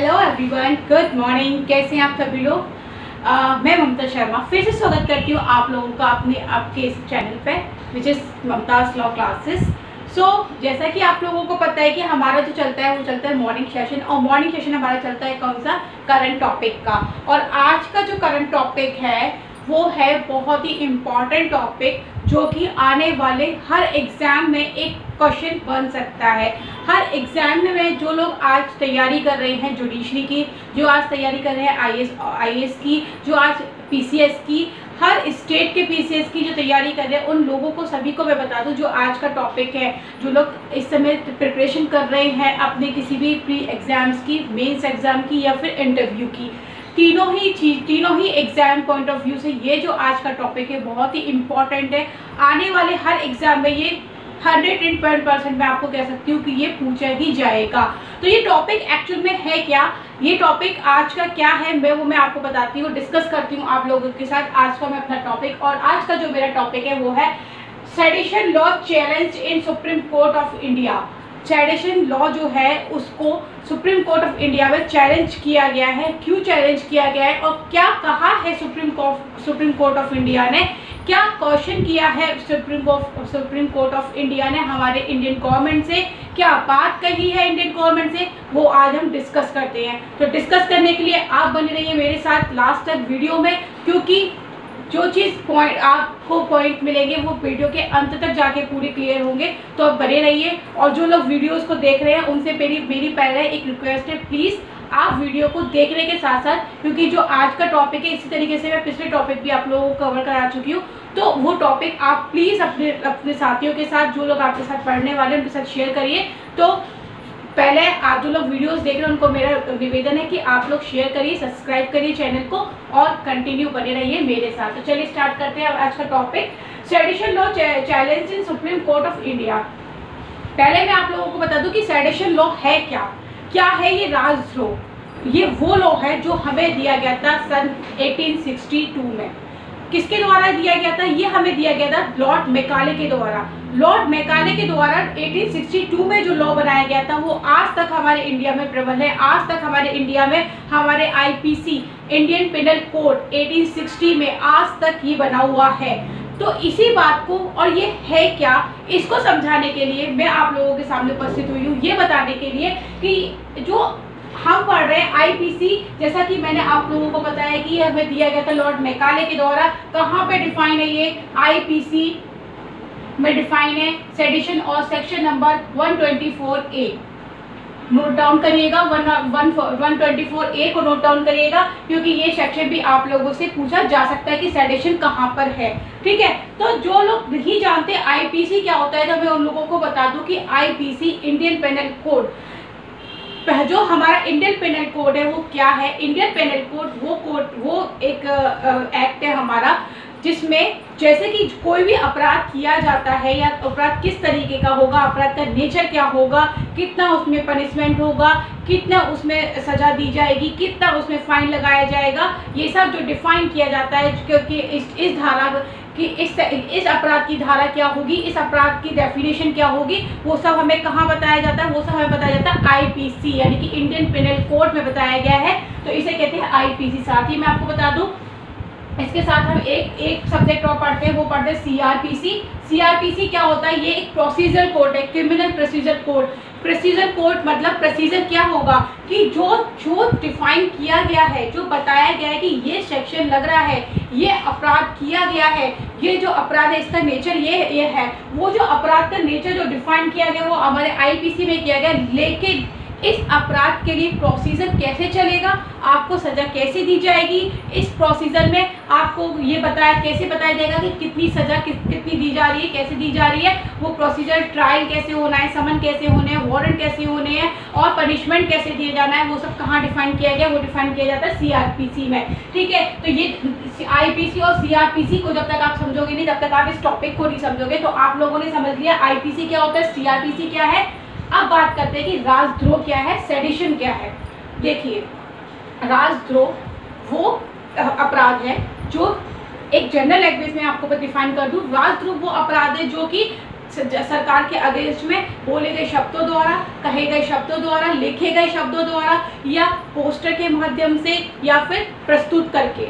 Hello everyone, good morning. कैसे हैं आप सभी लोग? मैं ममता शर्मा फिर से स्वागत करती हूँ आप लोगों का आपके इस चैनल पे which is Mumtaz law classes. जैसा कि आप लोगों को पता है कि हमारा जो चलता है वो चलता है मॉर्निंग सेशन, और मॉर्निंग सेशन हमारा चलता है कौन सा? करंट टॉपिक का। और आज का जो करंट टॉपिक है वो है बहुत ही इम्पॉर्टेंट टॉपिक, जो कि आने वाले हर एग्ज़ाम में एक क्वेश्चन बन सकता है। हर एग्ज़ाम में जो लोग आज तैयारी कर रहे हैं जुडिशरी की, जो आज तैयारी कर रहे हैं आईएएस की, जो आज पीसीएस की, हर स्टेट के पीसीएस की जो तैयारी कर रहे हैं, उन लोगों को सभी को मैं बता दूं जो आज का टॉपिक है। जो लोग इस समय प्रिपरेशन कर रहे हैं अपने किसी भी प्री एग्ज़ाम्स की, मेंस एग्ज़ाम की या फिर इंटरव्यू की, तीनों ही एग्ज़ाम पॉइंट ऑफ व्यू से ये जो आज का टॉपिक है बहुत ही इम्पॉर्टेंट है। आने वाले हर एग्ज़ाम में ये 110% मैं आपको कह सकती हूँ कि ये पूछा ही जाएगा। तो ये टॉपिक एक्चुअल में है क्या, ये टॉपिक आज का क्या है, मैं आपको बताती हूँ, डिस्कस करती हूँ आप लोगों के साथ आज का मैं अपना टॉपिक। और आज का जो मेरा टॉपिक है वो है sedition law challenge in supreme court of India. Sedition law जो है उसको सुप्रीम कोर्ट ऑफ इंडिया में चैलेंज किया गया है। क्यों चैलेंज किया गया है और क्या कहा है सुप्रीम कोर्ट ऑफ इंडिया ने, क्या क्वेश्चन किया है सुप्रीम कोर्ट ऑफ इंडिया ने हमारे इंडियन गवर्नमेंट से, क्या बात कही है इंडियन गवर्नमेंट से, वो आज हम डिस्कस करते हैं। तो डिस्कस करने के लिए आप बने रहिए मेरे साथ लास्ट तक वीडियो में, क्योंकि जो चीज़ आपको पॉइंट मिलेंगे वो वीडियो के अंत तक जाके पूरे क्लियर होंगे। तो आप बने रहिए। और जो लोग वीडियोस को देख रहे हैं उनसे मेरी पहले एक रिक्वेस्ट है, प्लीज़ आप वीडियो को देखने के साथ साथ, क्योंकि जो आज का टॉपिक है इसी तरीके से मैं पिछले टॉपिक भी आप लोगों को कवर करा चुकी हूँ, तो वो टॉपिक आप प्लीज़ अपने साथियों के साथ, जो लोग आपके साथ पढ़ने वाले हैं उनके साथ शेयर करिए। तो पहले आप जो लोग वीडियोस देख रहे हैं उनको मेरा निवेदन है कि आप लोग शेयर करिए, सब्सक्राइब करिए चैनल को और कंटिन्यू बने रहिए मेरे साथ। तो चलिए स्टार्ट करते हैं आज का topic, sedition law challenge in supreme court of India. पहले मैं आप लोगों को बता दूं कि सेडिशन लॉ है क्या है ये राजद्रोह। ये वो लॉ है जो हमें दिया गया था सन 1862 में। किसके द्वारा दिया गया था? ये हमें दिया गया था लॉर्ड मैकाले के द्वारा। लॉर्ड मैकाले के द्वारा 1862 में जो लॉ बनाया गया था वो आज तक हमारे इंडिया में प्रबल है। आज तक हमारे इंडिया में हमारे आईपीसी इंडियन पिनल कोड 1860 में आज तक ये बना हुआ है। तो इसी बात को, और ये है क्या, इसको समझाने के लिए मैं आप लोगों के सामने उपस्थित हुई हूँ, ये बताने के लिए कि जो हम पढ़ रहे हैं आईपीसी, जैसा कि मैंने आप लोगों को बताया कि ये हमें दिया गया था लॉर्ड मैकाले के द्वारा। कहाँ पे डिफाइन है ये? आईपीसी में डिफाइन है सेडिशन और section number 124A। Note down करिएगा, 124A को नोट डाउन करिएगा, क्योंकि ये सेक्शन भी आप लोगों से पूछा जा सकता है कि सेडिशन कहाँ पर है। ठीक है, तो जो लोग नहीं जानते आईपीसी क्या होता है, तो मैं उन लोगों को बता दूं कि आईपीसी इंडियन पेनल कोड, जो हमारा इंडियन पेनल कोड है वो क्या है? इंडियन पेनल कोड वो एक एक्ट है हमारा, जिसमें जैसे कि कोई भी अपराध किया जाता है या अपराध किस तरीके का होगा, अपराध का नेचर क्या होगा, कितना उसमें पनिशमेंट होगा, कितना उसमें सजा दी जाएगी, कितना उसमें फाइन लगाया जाएगा, ये सब जो डिफाइन किया जाता है। क्योंकि इस धारा कि इस अपराध की धारा क्या होगी, इस अपराध की डेफिनेशन क्या होगी, वो सब हमें कहाँ बताया जाता है? वो सब हमें बताया जाता है आईपीसी, यानी कि इंडियन पिनल कोड में बताया गया है। तो इसे कहते हैं आईपीसी। साथ ही मैं आपको बता दूं, इसके साथ हम एक सब्जेक्ट और पढ़ते हैं, वो पढ़ते हैं सीआरपीसी। सीआरपीसी क्या होता है? ये एक प्रोसीजर कोड है, criminal procedure code. Procedure code मतलब प्रोसीजर क्या होगा कि जो डिफाइन किया गया है, जो बताया गया है कि ये सेक्शन लग रहा है, ये अपराध किया गया है, ये जो अपराध है इसका नेचर ये है, वो जो अपराध का नेचर जो डिफाइन किया गया वो हमारे आईपीसी में किया गया। लेकिन इस अपराध के लिए प्रोसीजर कैसे चलेगा, आपको सजा कैसे दी जाएगी, इस प्रोसीजर में आपको ये कैसे बताया जाएगा कि कितनी सजा कितनी दी जा रही है, कैसे दी जा रही है, वो प्रोसीजर, ट्रायल कैसे होना है, समन कैसे होने हैं, वारंट कैसे होने हैं और पनिशमेंट कैसे दिया जाना है, वो सब कहाँ डिफाइन किया गया? वो डिफाइन किया जाता है सीआरपीसी में। ठीक है, तो ये आईपीसी और सीआरपीसी को जब तक आप समझोगे नहीं, जब तक आप इस टॉपिक को नहीं समझोगे, तो आप लोगों ने समझ लिया आईपीसी क्या होता है, सीआरपीसी क्या है। अब बात करते हैं कि राजद्रोह क्या है, सेडिशन क्या है। देखिए, राजद्रोह वो अपराध है जो एक जनरल लैंग्वेज में आपको डिफाइन कर दूं, राजद्रोह वो अपराध है जो कि सरकार के अगेंस्ट में बोले गए शब्दों द्वारा, कहे गए शब्दों द्वारा, लिखे गए शब्दों द्वारा या पोस्टर के माध्यम से या फिर प्रस्तुत करके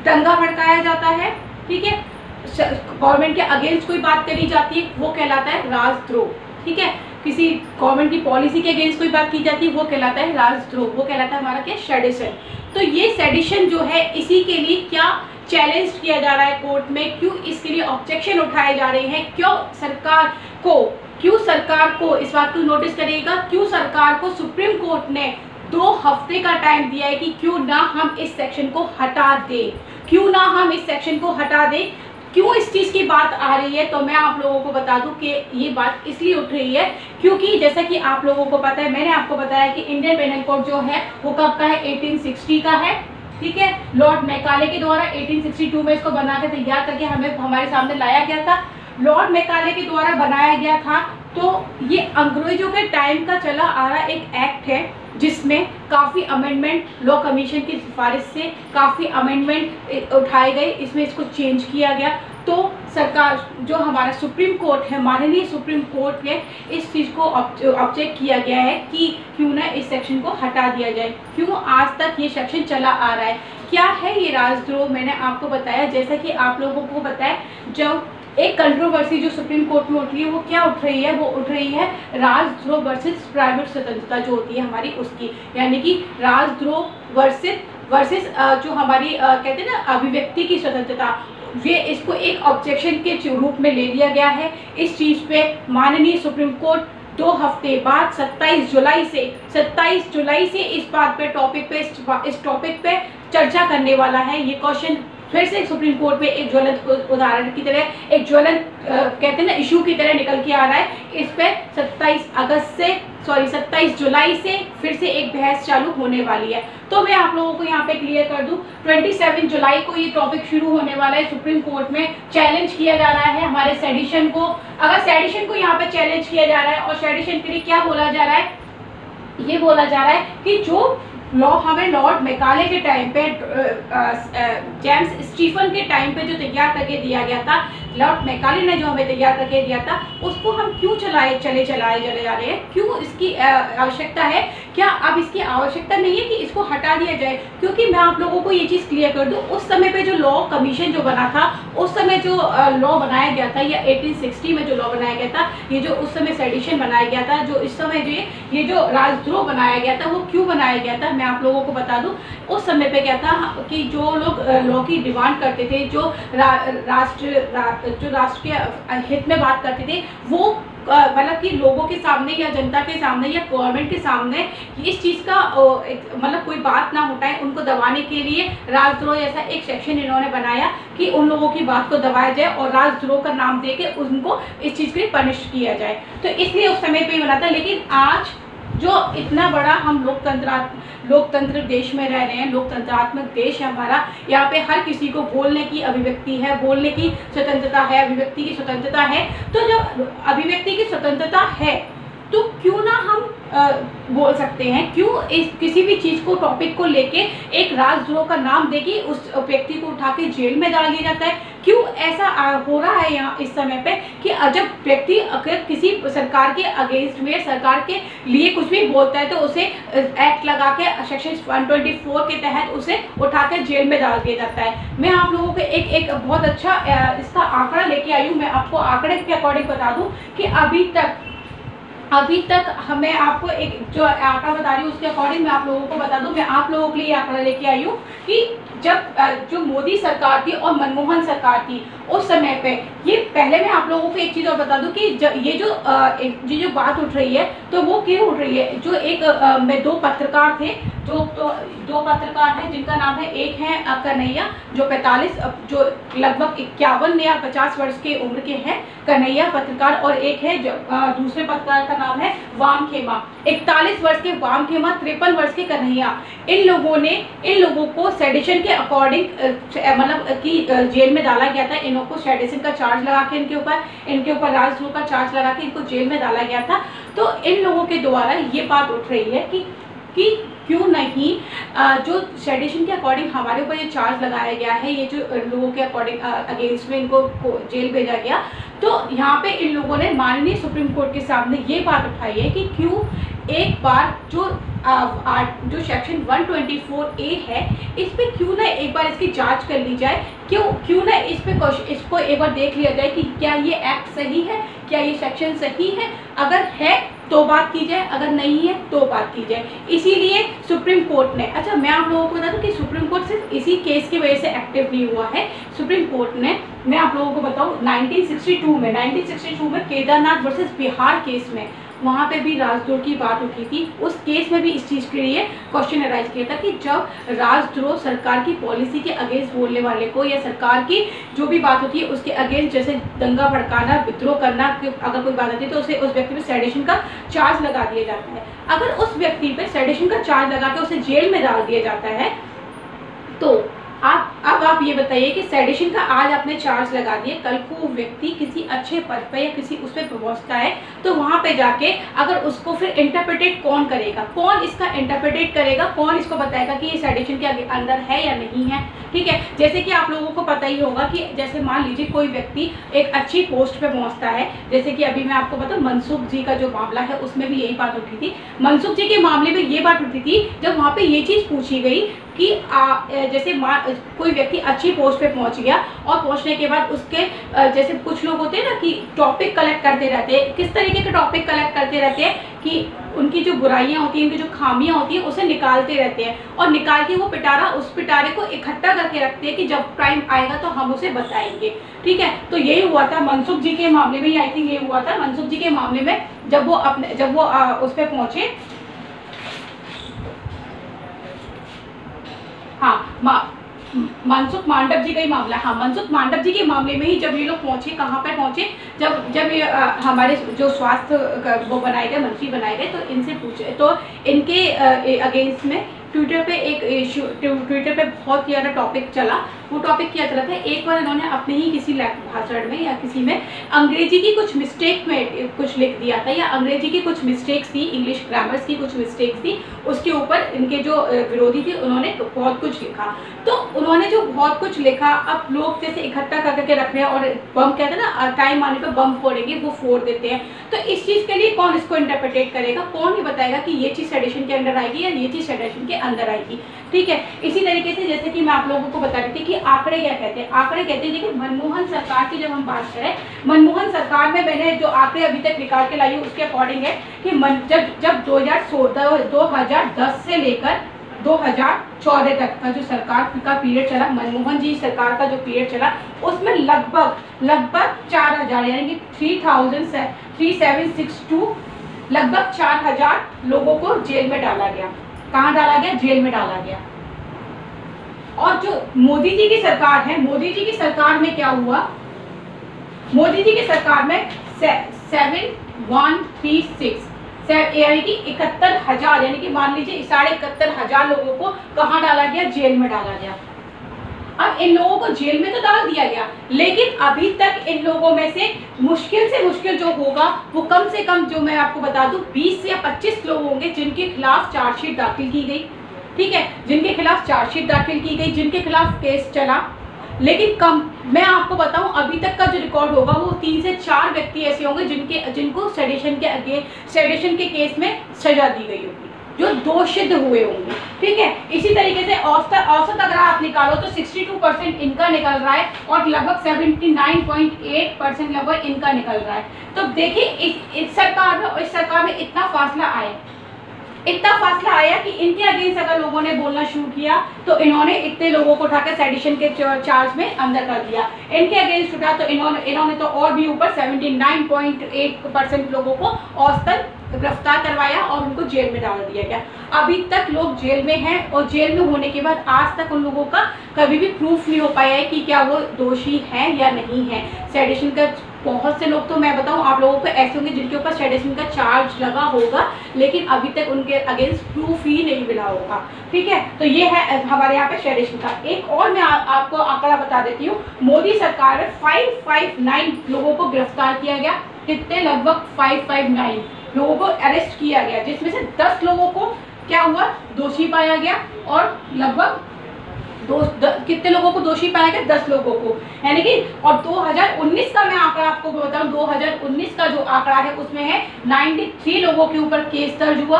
दंगा भड़काया जाता है, ठीक है, गवर्नमेंट के अगेंस्ट कोई बात करी जाती है, वो कहलाता है राजद्रोह, ठीक है, किसी गवर्नमेंट की पॉलिसी के अगेंस्ट कोई बात की जाती है, वो कहलाता है राजद्रोह, वो कहलाता है हमारा क्या, सेडिशन। तो ये सेडिशन जो है, इसी के लिए क्या चैलेंज किया जा रहा है कोर्ट में, क्यों इसके लिए ऑब्जेक्शन उठाए जा रहे हैं, क्यों सरकार को इस बात को नोटिस करिएगा, क्यों सरकार को सुप्रीम कोर्ट ने 2 हफ्ते का टाइम दिया है कि क्यों ना हम इस सेक्शन को हटा दें, क्यों ना हम इस सेक्शन को हटा दें। क्यों इस चीज़ की बात आ रही है, तो मैं आप लोगों को बता दूं कि ये बात इसलिए उठ रही है क्योंकि जैसा कि आप लोगों को पता है, मैंने आपको बताया कि इंडियन पेनल कोड जो है वो कब का है, 1860 का है, ठीक है, लॉर्ड मैकाले के द्वारा 1862 में इसको बना के तैयार करके हमारे सामने लाया गया था। लॉर्ड मैकाले के द्वारा बनाया गया था। तो ये अंग्रेजों के टाइम का चला आ रहा एक एक्ट है जिसमें काफ़ी अमेंडमेंट लॉ कमीशन की सिफारिश से काफ़ी अमेंडमेंट उठाए गए, इसमें इसको चेंज किया गया। तो सरकार जो हमारा सुप्रीम कोर्ट है, माननीय सुप्रीम कोर्ट ने इस चीज़ को ऑब्जेक्ट किया गया है कि क्यों ना इस सेक्शन को हटा दिया जाए, क्यों आज तक ये सेक्शन चला आ रहा है। क्या है ये राजद्रोह, मैंने आपको बताया, जैसा कि आप लोगों को बताया, जब एक कंट्रोवर्सी जो सुप्रीम कोर्ट में उठ रही है वो क्या उठ रही है, वो उठ रही है राजद्रोह वर्सेस प्राइवेट स्वतंत्रता जो होती है हमारी उसकी, यानी कि राजद्रोह वर्सेस जो हमारी कहते हैं ना अभिव्यक्ति की स्वतंत्रता, ये इसको एक ऑब्जेक्शन के रूप में ले लिया गया है। इस चीज़ पे माननीय सुप्रीम कोर्ट 2 हफ्ते बाद 27 जुलाई से इस बात पे इस टॉपिक पे चर्चा करने वाला है। ये क्वेश्चन फिर से सुप्रीम कोर्ट में एक ज्वलंत उदाहरण की तरह, एक ज्वलंत कहते हैं ना इशू की तरह निकल के आ रहा है। इस पे 27 जुलाई से फिर से एक बहस चालू होने वाली है। तो मैं आप लोगों को यहाँ पे क्लियर कर दूं, 27 जुलाई को ये टॉपिक शुरू होने वाला है। सुप्रीम कोर्ट में चैलेंज किया जा रहा है हमारे सेडिशन को। अगर सेडिशन को यहाँ पे चैलेंज किया जा रहा है और सेडिशन के लिए क्या बोला जा रहा है, ये बोला जा रहा है कि जो लॉ हमें लॉर्ड मैकाले के टाइम पे जेम्स स्टीफन के टाइम पे जो तैयार करके दिया गया था, लॉर्ड मैकाले ने जो हमें तैयार करके दिया था, उसको हम क्यों चले जा रहे हैं, क्यों इसकी आवश्यकता है, क्या अब इसकी आवश्यकता नहीं है कि इसको हटा दिया जाए। क्योंकि मैं आप लोगों को ये चीज़ क्लियर कर दूं, उस समय पे जो लॉ कमीशन जो बना था, उस समय जो लॉ बनाया गया था, या 1860 में जो लॉ बनाया गया था, ये जो उस समय सेडिशन बनाया गया था, जो इस समय जो ये जो राजद्रोह बनाया गया था, वो क्यों बनाया गया था, मैं आप लोगों को बता दूं। उस समय पे क्या था कि जो लोग लॉ की डिमांड करते थे, जो राष्ट्र के हित में बात करते थे, वो मतलब कि लोगों के सामने या जनता के सामने या गवर्नमेंट के सामने इस चीज़ का मतलब कोई बात ना उठाए, उनको दबाने के लिए राजद्रोह जैसा एक सेक्शन इन्होंने बनाया कि उन लोगों की बात को दबाया जाए और राजद्रोह का नाम देके उनको इस चीज़ के लिए पनिश किया जाए। तो इसलिए उस समय पे ही बना था। लेकिन आज जो इतना बड़ा हम लोकतंत्र देश में रह रहे हैं, लोकतंत्रात्मक देश है हमारा, यहाँ पे हर किसी को बोलने की अभिव्यक्ति है, बोलने की स्वतंत्रता है, अभिव्यक्ति की स्वतंत्रता है। तो जब अभिव्यक्ति की स्वतंत्रता है तो क्यों ना हम बोल सकते हैं, क्यों इस किसी भी चीज़ को, टॉपिक को लेके एक राजद्रोह का नाम देके उस व्यक्ति को उठा के जेल में डाल दिया जाता है। क्यों ऐसा हो रहा है यहाँ इस समय पे कि जब व्यक्ति अगर किसी सरकार के अगेंस्ट में, सरकार के लिए कुछ भी बोलता है, तो उसे एक्ट लगा के सेक्शन 124 के तहत उसे उठा के जेल में डाल दिया जाता है। मैं आप लोगों को एक बहुत अच्छा इसका आंकड़ा लेके आई हूँ। मैं आपको आंकड़े के अकॉर्डिंग बता दूँ कि अभी तक हमें आपको एक जो आंकड़ा बता रही हूँ उसके अकॉर्डिंग मैं आप लोगों को बता दूँ। मैं आप लोगों के लिए आंकड़ा लेके आई हूँ कि जब जो मोदी सरकार थी और मनमोहन सरकार थी, उस समय पे, ये पहले मैं आप लोगों को एक चीज़ और बता दूं कि ये जो बात उठ रही है, तो वो क्यों उठ रही है। जो में 2 पत्रकार थे, दो पत्रकार हैं जिनका नाम है, एक है कन्हैया जो जो लगभग 51 या 50 वर्ष की उम्र के हैं, कन्हैया पत्रकार, और एक है जो दूसरे पत्रकार का नाम है वामखेमा, 41 वर्ष के वामखेमा, 53 वर्ष के कन्हैया। इन लोगों को सेडिशन के अकॉर्डिंग मतलब कि जेल में डाला गया था। इनको सेडिशन का चार्ज लगा के इनके ऊपर राजद्रोह का चार्ज लगा के इनको जेल में डाला गया था। तो इन लोगों के द्वारा ये बात उठ रही है कि क्यों नहीं जो सेडिशन के अकॉर्डिंग हमारे ऊपर ये चार्ज लगाया गया है, ये जो लोगों के अकॉर्डिंग अगेंस्ट में इनको जेल भेजा गया, तो यहाँ पे इन लोगों ने माननीय सुप्रीम कोर्ट के सामने ये बात उठाई है कि क्यों एक बार जो सेक्शन 124A है इस पे क्यों ना एक बार इसकी जांच कर ली जाए, क्यों ना इसको एक बार देख लिया जाए कि क्या ये एक्ट सही है, क्या ये सेक्शन सही है। अगर है तो बात की जाए, अगर नहीं है तो बात की जाए। इसीलिए सुप्रीम कोर्ट ने, अच्छा मैं आप लोगों को बता दूं कि सुप्रीम कोर्ट सिर्फ इसी केस की वजह से एक्टिव नहीं हुआ है। सुप्रीम कोर्ट ने, मैं आप लोगों को बताऊं 1962 में केदारनाथ वर्सेस बिहार केस में, वहाँ पे भी राजद्रोह की बात उठी थी। उस केस में भी इस चीज़ के लिए क्वेश्चन अराइज किया था कि जब राजद्रोह सरकार की पॉलिसी के अगेंस्ट बोलने वाले को या सरकार की जो भी बात होती है उसके अगेंस्ट, जैसे दंगा भड़काना, विद्रोह करना, अगर कोई बात आती है तो उसे उस व्यक्ति पर सेडिशन का चार्ज लगा दिया जाता है। अगर उस व्यक्ति पर सेडिशन का चार्ज लगा के उसे जेल में डाल दिया जाता है तो अब आप ये बताइए कि सेडिशन का आज आपने चार्ज लगा दिए, कल को वो व्यक्ति किसी अच्छे पद पे या किसी उस पर पहुंचता है तो वहां पे जाके अगर उसको फिर इंटरप्रेटेट कौन करेगा, कौन इसका इंटरप्रेटेट करेगा, कौन इसको बताएगा कि ये सेडिशन के अंदर है या नहीं है। ठीक है, जैसे कि आप लोगों को पता ही होगा कि जैसे मान लीजिए कोई व्यक्ति एक अच्छी पोस्ट पे पहुंचता है, जैसे कि अभी मैं आपको बताऊं मनसुख जी का जो मामला है उसमें भी यही बात उठी थी। मनसुख जी के मामले में ये बात उठी थी जब वहाँ पे ये चीज़ पूछी गई कि जैसे कोई व्यक्ति अच्छी पोस्ट पे पहुंच गया और पहुंचने के बाद उसके जैसे कुछ लोग होते हैं ना कि टॉपिक कलेक्ट करते रहते हैं, किस तरीके के टॉपिक कलेक्ट करते रहते हैं कि उनकी जो बुराइयां होती हैं, उनकी जो खामियां होती हैं उसे निकालते रहते हैं और निकाल के वो उस पिटारे को इकट्ठा करके रखते हैं कि जब टाइम आएगा तो हम उसे बताएंगे। ठीक है, तो यही हुआ था मनसुख जी के मामले में, आई थिंक ये हुआ था मनसुख जी के मामले में जब वो उस पर पहुंचे। हाँ, मनसुख मांडव जी का ही मामला। हाँ, मनसुख मांडव जी के मामले में ही जब ये लोग पहुंचे, कहाँ पर पहुंचे, जब ये हमारे जो स्वास्थ्य वो बनाए गए, मंत्री बनाए गए, तो इनसे पूछे तो इनके अगेंस्ट में ट्विटर पे बहुत ही ज़्यादा टॉपिक चला। वो टॉपिक क्या चला था, एक बार इन्होंने अपने ही किसी भाषण में या किसी में अंग्रेजी की कुछ मिस्टेक में कुछ लिख दिया था या अंग्रेजी की कुछ मिस्टेक्स थी, इंग्लिश ग्रामर्स की कुछ मिस्टेक्स थी, उसके ऊपर इनके जो विरोधी थे उन्होंने बहुत कुछ लिखा। तो उन्होंने जो बहुत कुछ लिखा, अब लोग जैसे इकट्ठा करके रख रहे हैं और बम कहते हैं ना, टाइम आने पर बम फोड़ेंगे, वो फोड़ देते हैं। तो इस चीज़ के लिए कौन इसको इंटरप्रेटेट करेगा, कौन ही बताएगा कि ये चीज़ सेडिशन के अंदर आएगी या ये चीज़ सेडिशन के अंदर आएगी। ठीक है, इसी तरीके से जैसे कि मैं आप लोगों को बता रही थी कि आंकड़े क्या कहते हैं। आंकड़े कहते हैं, देखिए मनमोहन सरकार की जब हम बात करें, मनमोहन सरकार में मैंने जो आंकड़े अभी तक निकाल के लाई हूँ उसके अकॉर्डिंग है कि जब 2010 से लेकर 2014 तक का जो सरकार का पीरियड चला, मनमोहन जी सरकार का जो पीरियड चला, उसमें लगभग 4000 यानी कि 3762 लगभग 4000 लोगों को जेल में डाला गया। कहाँ डाला गया? जेल में डाला गया। और जो मोदी जी की सरकार है, मोदी जी की सरकार में क्या हुआ, मोदी जी की सरकार में 7136 यानी कि 71,000 यानी कि मान लीजिए 71,500 लोगों को कहाँ डाला गया? जेल में डाला गया। अब इन लोगों को जेल में तो डाल दिया गया, लेकिन अभी तक इन लोगों में से मुश्किल जो होगा वो कम से कम, जो मैं आपको बता दूं, 20 या 25 लोग होंगे जिनके खिलाफ चार्जशीट दाखिल की गई। ठीक है, जिनके खिलाफ चार्जशीट दाखिल की गई, जिनके खिलाफ केस चला। लेकिन मैं आपको बताऊं अभी तक का जो रिकॉर्ड होगा वो 3 से 4 व्यक्ति ऐसे होंगे जिनको सेडिशन के केस में सजा दी गई होगी, जो दोषित हुए होंगे। ठीक है, इसी तरीके से औसत अगर आप निकालो तो 62% इनका निकल रहा है और लगभग 79.8% लगभग इनका निकल रहा है। तो देखिए इस सरकार में इतना फासला आया कि इनके अगेंस्ट अगर लोगों ने बोलना शुरू किया तो इन्होंने इतने लोगों को उठाकर सेडिशन के चार्ज में अंदर कर दिया। इनके अगेंस्ट उठा तो इन्होंने तो और भी ऊपर 79.8% लोगों को औसतन गिरफ्तार करवाया और उनको जेल में डाल दिया गया। अभी तक लोग जेल में हैं और जेल में होने के बाद आज तक उन लोगों का कभी भी प्रूफ नहीं हो पाया है कि क्या वो दोषी है या नहीं है। सेडिशन का बहुत से लोग, तो मैं बताऊं आप लोगों को, ऐसे होंगे जिनके ऊपर सेडिशन का चार्ज लगा होगा लेकिन अभी तक उनके अगेंस्ट प्रूफ ही नहीं मिला होगा। ठीक है, तो ये है हमारे यहाँ पे सेडिशन का। एक और मैं आपको आंकड़ा बता देती हूँ। मोदी सरकार में 559 लोगों को गिरफ्तार किया गया। कितने? लगभग 559 लोगों को अरेस्ट किया गया, जिसमें से 10 लोगों को क्या हुआ? दोषी पाया गया और लगभग कितने लोगों को दोषी पाया गया? 10 लोगों को, यानी कि और 2019 का मैं आंकड़ा आपको बताऊं, 2019 का जो आंकड़ा है उसमें है 93 लोगों के ऊपर केस दर्ज हुआ,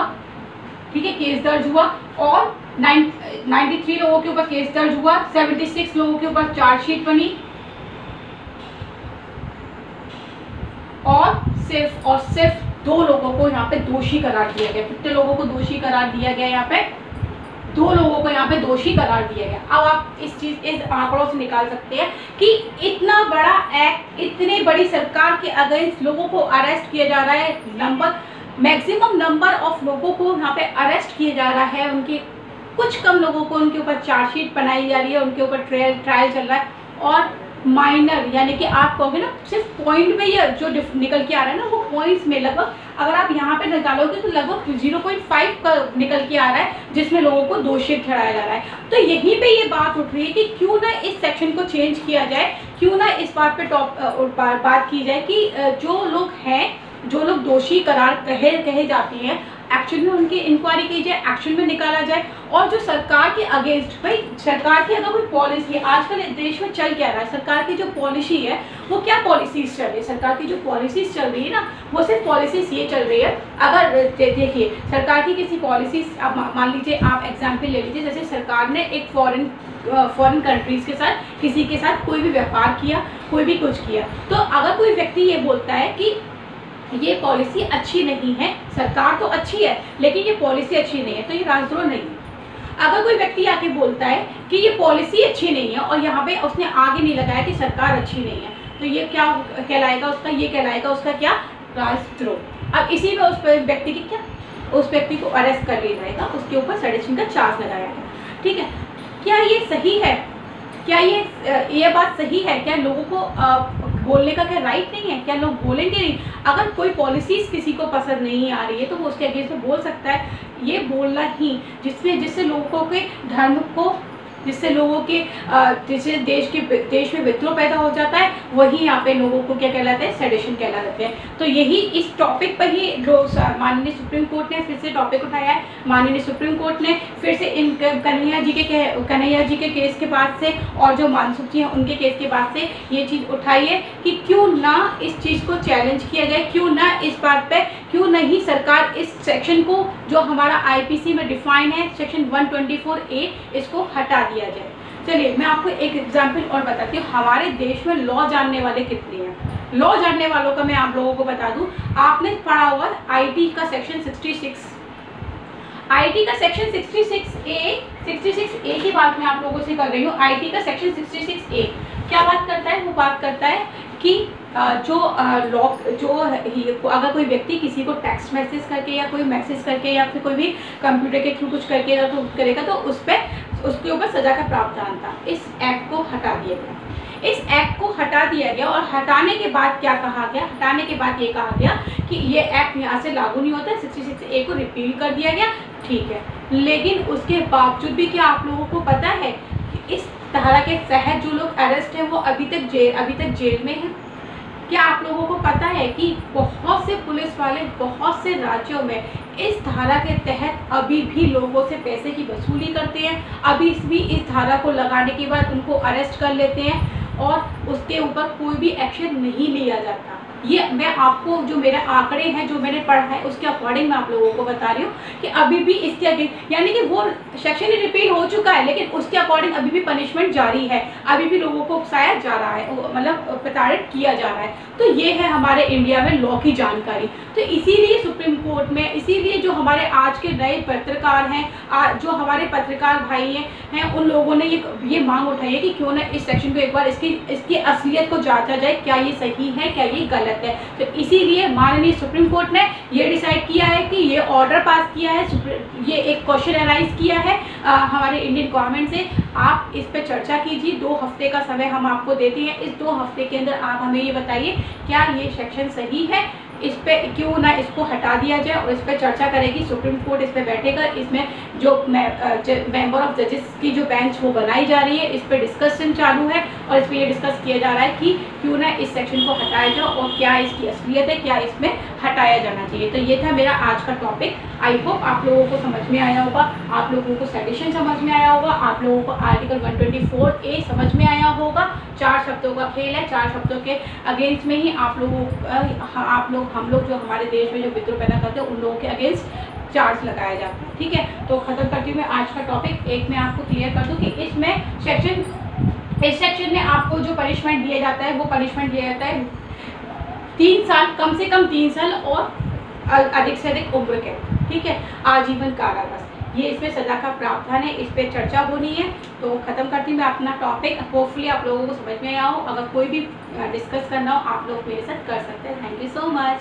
ठीक है, केस दर्ज हुआ, और 93 लोगों के ऊपर केस दर्ज हुआ, 76 लोगों के ऊपर चार्जशीट बनी, और सिर्फ 2 लोगों को यहाँ पे दोषी करार दिया गया। कितने लोगों को दोषी करार दिया गया? यहाँ पे 2 लोगों को यहाँ पे दोषी करार दिया गया। अब आप इस आंकड़ों से निकाल सकते हैं कि इतना बड़ा एक्ट, इतनी बड़ी सरकार के अगेंस्ट लोगों को अरेस्ट किया जा रहा है, मैक्सिमम नंबर ऑफ लोगों को यहाँ पे अरेस्ट किया जा रहा है, उनके कुछ कम लोगों को उनके ऊपर चार्जशीट बनाई जा रही है, उनके ऊपर ट्रायल चल रहा है, और माइनर यानी कि आप कहोगे ना सिर्फ पॉइंट में ये जो निकल के आ रहा है ना, वो पॉइंट्स में लगभग अगर आप यहाँ पे निकालोगे तो लगभग 0.5 का निकल के आ रहा है, जिसमें लोगों को दोषी ठहराया जा रहा है। तो यहीं पे ये बात उठ रही है कि क्यों ना इस सेक्शन को चेंज किया जाए, क्यों ना इस बात पे बात की जाए कि जो लोग दोषी करार कहे जाते हैं, एक्चुअल में उनकी इंक्वायरी की जाए, एक्शन में निकाला जाए, और जो सरकार के अगेंस्ट, भाई सरकार की अगर कोई पॉलिसी है, आजकल देश में चल क्या रहा है, सरकार की जो पॉलिसी है वो क्या पॉलिसीज चल रही है, सरकार की जो पॉलिसीज चल रही है ना, वो सिर्फ पॉलिसीज ये चल रही है। अगर देखिए सरकार की किसी पॉलिसीज, आप मान लीजिए, आप एग्जाम्पल ले लीजिए, जैसे सरकार ने एक फॉरेन कंट्रीज के साथ, किसी के साथ कोई भी व्यापार किया, कोई भी कुछ किया, तो अगर कोई व्यक्ति ये बोलता है कि ये पॉलिसी अच्छी नहीं है, सरकार तो अच्छी है लेकिन ये पॉलिसी अच्छी नहीं है, तो ये राजद्रोह नहीं है। अगर कोई व्यक्ति आके बोलता है कि ये पॉलिसी अच्छी नहीं है और यहाँ पे उसने आगे नहीं लगाया कि सरकार अच्छी नहीं है, तो ये क्या कहलाएगा उसका? ये कहलाएगा उसका क्या? राजद्रोह। अब इसी में उस व्यक्ति की क्या, उस व्यक्ति को अरेस्ट कर लिया जाएगा, उसके ऊपर सेडिशन का चार्ज लगाया जाएगा, ठीक है। क्या ये सही है? क्या ये बात सही है? क्या लोगों को बोलने का क्या राइट नहीं है? क्या लोग बोलेंगे नहीं? अगर कोई पॉलिसीज किसी को पसंद नहीं आ रही है तो वो उसके अगेंस्ट में बोल सकता है। ये बोलना ही जिससे लोगों के धर्म को, जिससे लोगों के जिससे देश में विद्रोह पैदा हो जाता है, वही यहाँ पे लोगों को क्या कहलाते हैं? सेडिशन कहलाते हैं। तो यही इस टॉपिक पर ही माननीय सुप्रीम कोर्ट ने फिर से टॉपिक उठाया है। माननीय सुप्रीम कोर्ट ने फिर से इन कन्हैया जी के केस के बाद से, और जो मानसुख जी हैं उनके केस के बाद से ये चीज़ उठाई है कि क्यों ना इस चीज़ को चैलेंज किया जाए, क्यों ना इस बात पर, क्यों नहीं सरकार इस सेक्शन को जो हमारा IPC में डिफाइन है, सेक्शन 124A, इसको हटा दिया जाए। चलिए मैं आपको एक एग्जांपल और बताती हूँ। हमारे देश में लॉ जानने वाले कितने हैं? लॉ जानने वालों का मैं आप लोगों को बता दूं, आपने पढ़ा हुआ IT का सेक्शन 66, IT का सेक्शन 66A की बात मैं आप लोगों से कर रही हूँ। IT का सेक्शन 66A क्या बात करता है? वो बात करता है कि अगर कोई व्यक्ति किसी को टेक्स्ट मैसेज करके या कोई मैसेज करके या फिर कोई भी कंप्यूटर के थ्रू कुछ करके करेगा तो उसके ऊपर सजा का प्रावधान था। इस एक्ट को हटा दिया गया। इस एक्ट को हटा दिया गया और हटाने के बाद क्या कहा गया? हटाने के बाद ये कहा गया कि ये एक्ट यहाँ से लागू नहीं होता, 66A को रिपील कर दिया गया, ठीक है। लेकिन उसके बावजूद भी क्या आप लोगों को पता है कि इस धारा के तहत जो लोग अरेस्ट हैं वो अभी तक जेल में हैं? क्या आप लोगों को पता है कि बहुत से पुलिस वाले बहुत से राज्यों में इस धारा के तहत अभी भी लोगों से पैसे की वसूली करते हैं, अभी भी इस धारा को लगाने के बाद उनको अरेस्ट कर लेते हैं और उसके ऊपर कोई भी एक्शन नहीं लिया जाता। ये मैं आपको जो मेरे आंकड़े हैं, जो मैंने पढ़ा है, उसके अकॉर्डिंग मैं आप लोगों को बता रही हूँ कि अभी भी इसके अगेंस्ट, यानी कि वो सेक्शन रिपील हो चुका है लेकिन उसके अकॉर्डिंग अभी भी पनिशमेंट जारी है, अभी भी लोगों को उकसाया जा रहा है, मतलब प्रताड़ित किया जा रहा है। तो ये है हमारे इंडिया में लॉ की जानकारी। तो इसीलिए सुप्रीम कोर्ट में, इसीलिए जो हमारे आज के नए पत्रकार हैं, जो हमारे पत्रकार भाई हैं, उन लोगों ने ये मांग उठाई है कि क्यों ना इस सेक्शन को एक बार इसकी असलियत को जांचा जाए, क्या ये सही है, क्या ये गलत है। तो इसीलिए माननीय सुप्रीम कोर्ट ने ये डिसाइड किया है कि ये ऑर्डर पास किया है, ये एक क्वेश्चन एनालाइज किया है हमारे इंडियन गवर्नमेंट से। आप इस पर चर्चा कीजिए, 2 हफ्ते का समय हम आपको देते हैं। इस 2 हफ्ते के अंदर आप हमें ये बताइए क्या ये सेक्शन सही है, इस पे क्यों ना इसको हटा दिया जाए और इस पर चर्चा करेगी। सुप्रीम कोर्ट इस पे बैठेगा, इसमें जो मेंबर ऑफ जजेस की जो बेंच वो बनाई जा रही है, इस पे डिस्कशन चालू है और इस पे ये डिस्कस किया जा रहा है कि क्यों ना इस सेक्शन को हटाया जाए और क्या इसकी असलियत है, क्या इसमें हटाया जाना चाहिए। तो ये था मेरा आज का टॉपिक। आई होप आप लोगों को समझ में आया होगा, आप लोगों को सेडिशन समझ में आया होगा, आप लोगों को आर्टिकल 124A समझ में आया होगा। 4 शब्दों का खेल है, 4 शब्दों के अगेंस्ट में ही हम लोग जो हमारे देश में जो विद्रोह पैदा करते हैं उन लोगों के अगेंस्ट चार्ज लगाया जाता है। ठीक है, तो ख़त्म करती हूँ मैं आज का टॉपिक। एक मैं आपको क्लियर कर दूँ कि इस सेक्शन में आपको जो पनिशमेंट दिया जाता है वो पनिशमेंट दिया जाता है 3 साल, कम से कम 3 साल और अधिक से अधिक उम्र कैद। ठीक है, आजीवन कारावास, ये इसमें सजा का प्रावधान है। इस पर चर्चा होनी है। तो ख़त्म करती हूँ मैं अपना टॉपिक। होपफुली आप लोगों को समझ में आया हो। अगर कोई भी डिस्कस करना हो आप लोग मेरे साथ कर सकते हैं। Thank you so much.